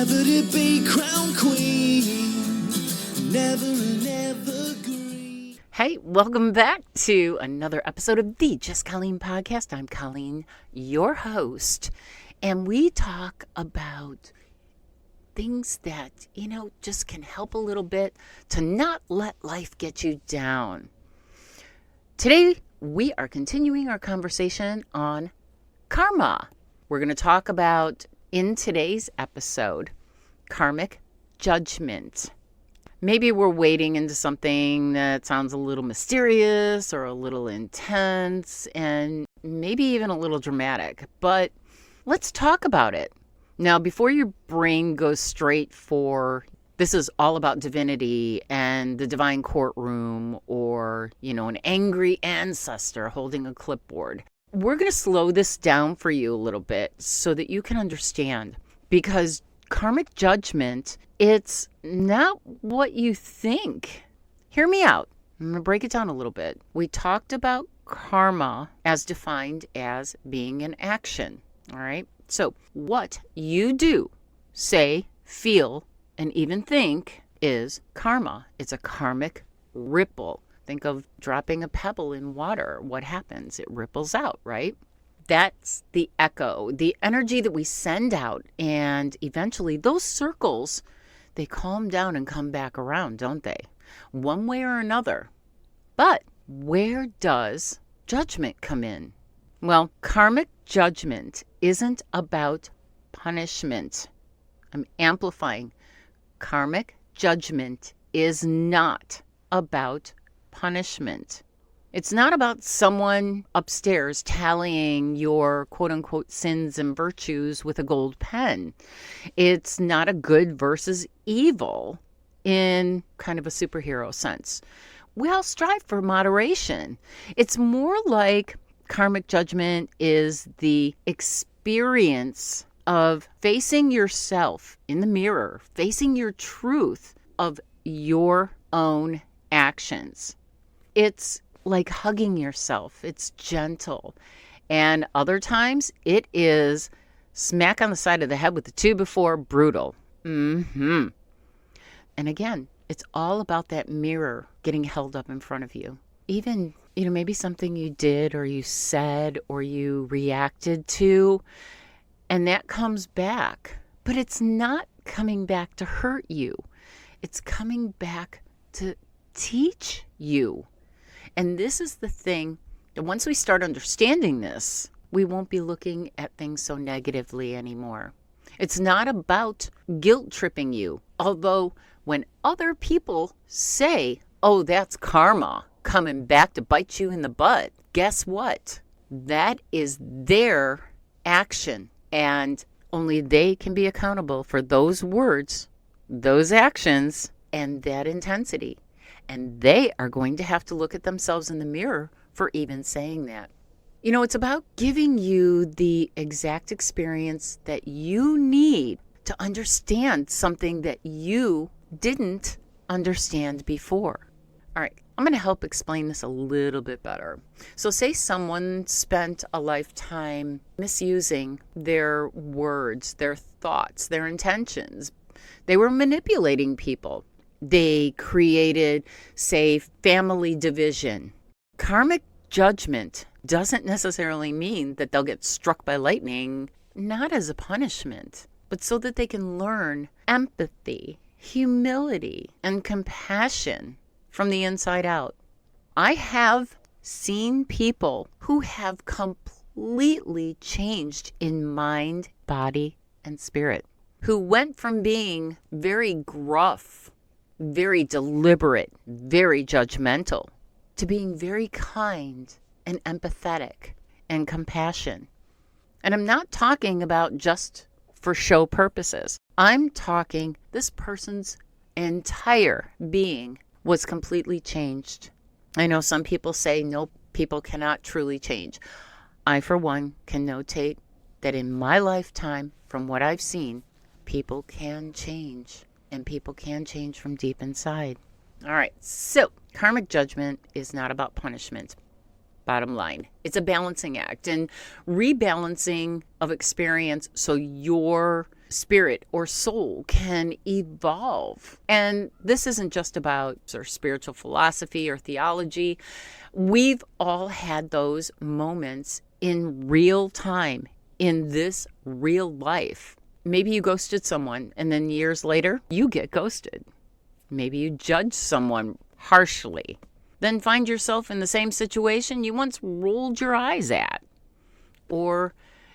Never to be crown queen, never an evergreen. Hey, welcome back to another episode of the Just Colleen podcast. I'm Colleen, your host, and we talk about things that, just can help a little bit to not let life get you down. Today, we are continuing our conversation on karma. We're going to talk about, in today's episode, karmic judgment. Maybe we're wading into something that sounds a little mysterious or a little intense and maybe even a little dramatic, but let's talk about it. Now, before your brain goes straight for, this is all about divinity and the divine courtroom or, an angry ancestor holding a clipboard, we're going to slow this down for you a little bit so that you can understand. Because karmic judgment, it's not what you think. Hear me out. I'm going to break it down a little bit. We talked about karma as defined as being an action. All right. So what you do, say, feel, and even think is karma. It's a karmic ripple. Think of dropping a pebble in water. What happens? It ripples out, right? That's the echo, the energy that we send out. And eventually those circles, they calm down and come back around, don't they? One way or another. But where does judgment come in? Well, karmic judgment isn't about punishment. I'm amplifying. Karmic judgment is not about punishment. It's not about someone upstairs tallying your quote-unquote sins and virtues with a gold pen. It's not a good versus evil in kind of a superhero sense. We all strive for moderation. It's more like karmic judgment is the experience of facing yourself in the mirror, facing your truth of your own actions. It's like hugging yourself. It's gentle. And other times it is smack on the side of the head with the 2-by-4, brutal. And again, it's all about that mirror getting held up in front of you. Even, maybe something you did or you said or you reacted to, and that comes back. But it's not coming back to hurt you. It's coming back to teach you. And this is the thing that once we start understanding this, we won't be looking at things so negatively anymore. It's not about guilt tripping you. Although when other people say, oh, that's karma coming back to bite you in the butt, guess what? That is their action. And only they can be accountable for those words, those actions, and that intensity. And they are going to have to look at themselves in the mirror for even saying that. It's about giving you the exact experience that you need to understand something that you didn't understand before. All right, I'm going to help explain this a little bit better. So say someone spent a lifetime misusing their words, their thoughts, their intentions. They were manipulating people. They created, say, family division. Karmic judgment doesn't necessarily mean that they'll get struck by lightning, not as a punishment, but so that they can learn empathy, humility, and compassion from the inside out. I have seen people who have completely changed in mind, body, and spirit, who went from being very gruff, very deliberate, very judgmental, to being very kind and empathetic and compassion. And I'm not talking about just for show purposes. I'm talking this person's entire being was completely changed. I know some people say, no, people cannot truly change. I, for one, can notate that in my lifetime, from what I've seen, people can change. And people can change from deep inside. All right, so karmic judgment is not about punishment. Bottom line, it's a balancing act and rebalancing of experience so your spirit or soul can evolve. And this isn't just about our spiritual philosophy or theology. We've all had those moments in real time, in this real life. Maybe you ghosted someone and then years later you get ghosted. Maybe you judge someone harshly, then find yourself in the same situation you once rolled your eyes at. Or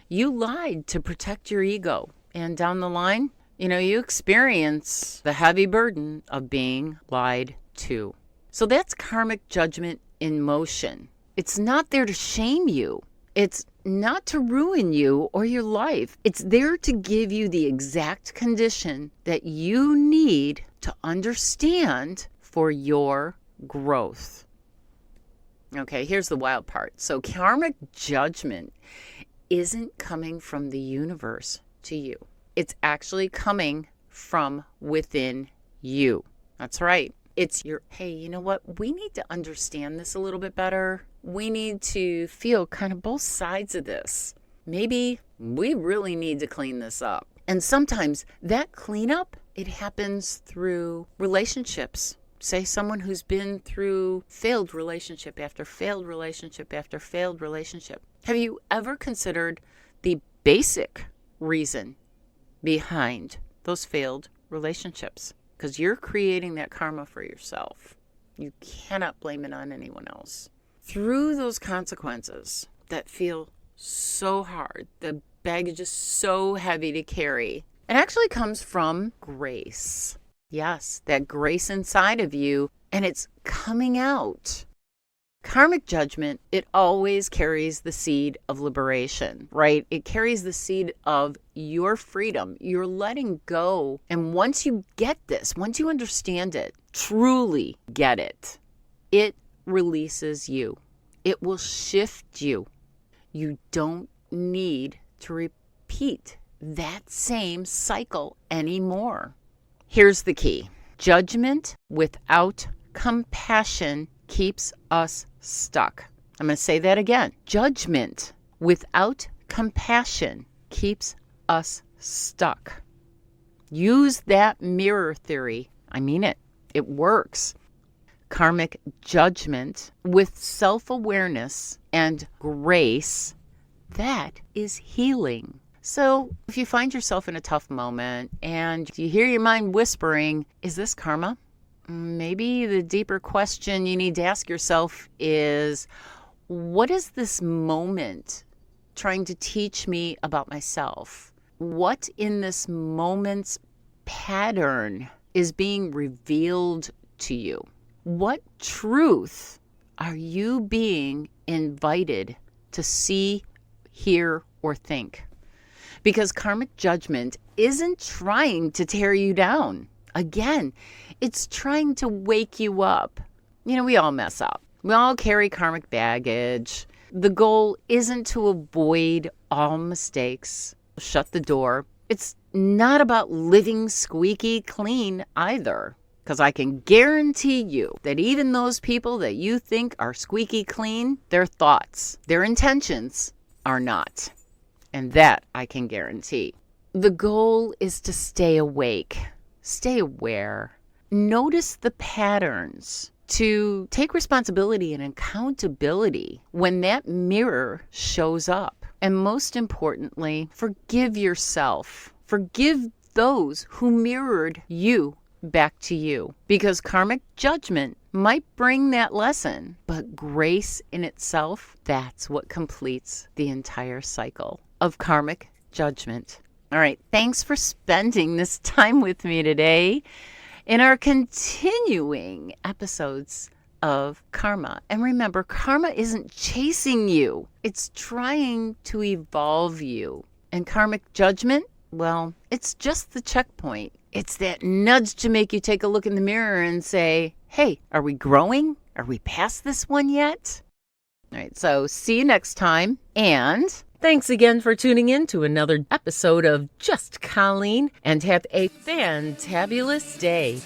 you lied to protect your ego. And down the line, you experience the heavy burden of being lied to. So that's karmic judgment in motion. It's not there to shame you. It's not to ruin you or your life. It's there to give you the exact condition that you need to understand for your growth. Okay, here's the wild part. So karmic judgment isn't coming from the universe to you. It's actually coming from within you. That's right. It's your, hey, you know what? We need to understand this a little bit better. We need to feel kind of both sides of this. Maybe we really need to clean this up. And sometimes that cleanup, it happens through relationships. Say someone who's been through failed relationship after failed relationship after failed relationship. Have you ever considered the basic reason behind those failed relationships? Because you're creating that karma for yourself. You cannot blame it on anyone else. Through those consequences that feel so hard, the baggage is so heavy to carry, it actually comes from grace. Yes, that grace inside of you, and it's coming out. Karmic judgment, it always carries the seed of liberation, right? It carries the seed of your freedom. You're letting go. And once you get this, once you understand it, truly get it, it releases you. It will shift you. You don't need to repeat that same cycle anymore. Here's the key. Judgment without compassion keeps us stuck. I'm going to say that again. Judgment without compassion keeps us stuck. Use that mirror theory. I mean it. It works. Karmic judgment with self-awareness and grace, that is healing. So if you find yourself in a tough moment and you hear your mind whispering, is this karma? Maybe the deeper question you need to ask yourself is, what is this moment trying to teach me about myself? What in this moment's pattern is being revealed to you? What truth are you being invited to see, hear, or think? Because karmic judgment isn't trying to tear you down. Again, it's trying to wake you up. We all mess up. We all carry karmic baggage. The goal isn't to avoid all mistakes, shut the door. It's not about living squeaky clean either. Because I can guarantee you that even those people that you think are squeaky clean, their thoughts, their intentions are not. And that I can guarantee. The goal is to stay awake, stay aware, notice the patterns, to take responsibility and accountability when that mirror shows up. And most importantly, forgive yourself. Forgive those who mirrored you back to you. Because karmic judgment might bring that lesson, but grace in itself, that's what completes the entire cycle of karmic judgment. All right, thanks for spending this time with me today in our continuing episodes of karma. And remember, karma isn't chasing you. It's trying to evolve you. And karmic judgment, well, it's just the checkpoint. It's that nudge to make you take a look in the mirror and say, hey, are we growing? Are we past this one yet? All right, so see you next time. And thanks again for tuning in to another episode of Just Colleen, and have a fantabulous day.